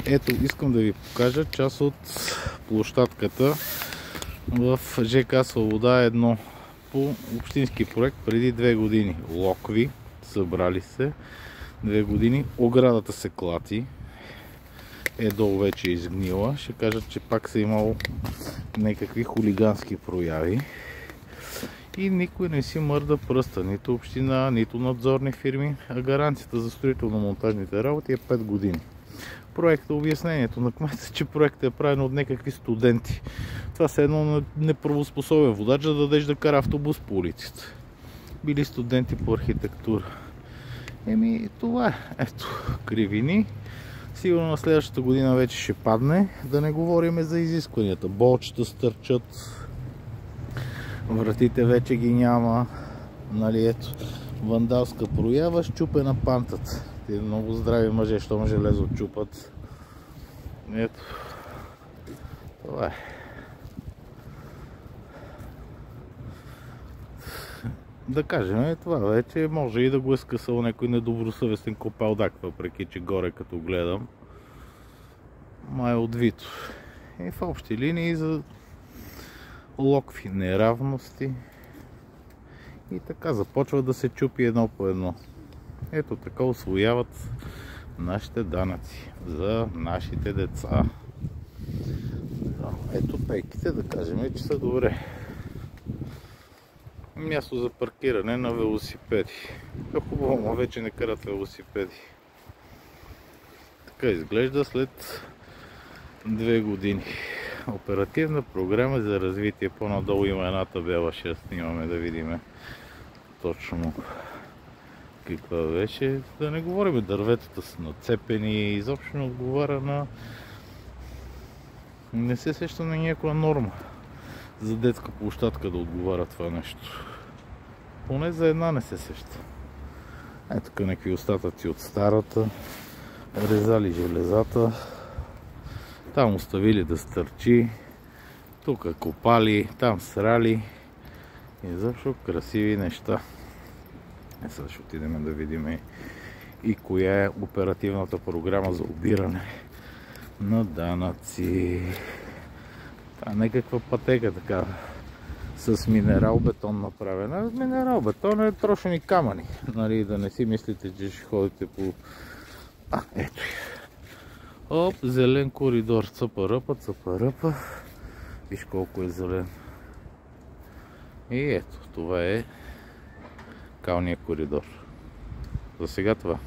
Ето, искам да ви покажа част от площадката в ЖК Свобода 1 по общински проект преди 2 години. Локви събрали се 2 години, оградата се клати, долу вече е изгнила. Ще кажат, че пак са имало някакви хулигански прояви и никой не си мърда пръста, нито община, нито надзорни фирми, а гаранцията за строително-монтажните работи е 5 години. Проекта, обяснението на кмета, че проектът е правен от някакви студенти. Това е едно неправоспособен водач да дадеш да кара автобус по улиците. Били студенти по архитектура. Това е. Ето, кривини. Сигурно на следващата година вече ще падне. Да не говорим за изискванията. Болчета стърчат. Вратите вече ги няма. Нали, ето, вандалска проява, счупена пантата. Те много здрави мъже, щом железо чупат. Ето. Това е. Да кажем, това вече може и да го е скъсал някой недобросъвестен копалдак, въпреки че горе като гледам май е отвито. И в общи линии за локви неравности и така започва да се чупи едно по едно. Ето така усвояват нашите данъци за нашите деца. Ето пейките, да кажем, че са добре. Място за паркиране на велосипеди. Е хубаво, но вече не карат велосипеди. Така изглежда след 2 години. Оперативна програма за развитие. По-надолу има една табела, ще я снимаме да видим точно каква беше. Да не говорим, дърветата са нацепени и изобщо не отговаря на... Не се сеща на някаква норма за детска площадка да отговаря това нещо. Поне за една не се сеща. Ето тук някакви остатъци от старата. Резали железата. Там оставили да стърчи. Тук копали, там срали. И защо красиви неща. Сега ще отидем да видим и коя е оперативната програма за обиране на данъци. Това е някаква пътека така с минерал бетон направена. Минерал бетон е трошени камъни. Нали, да не си мислите, че ще ходите по... Ето я. Оп, зелен коридор. Цъпа-ръпа, цъпа-ръпа. Виж колко е зелен. И ето, това е калния коридор. За сега това.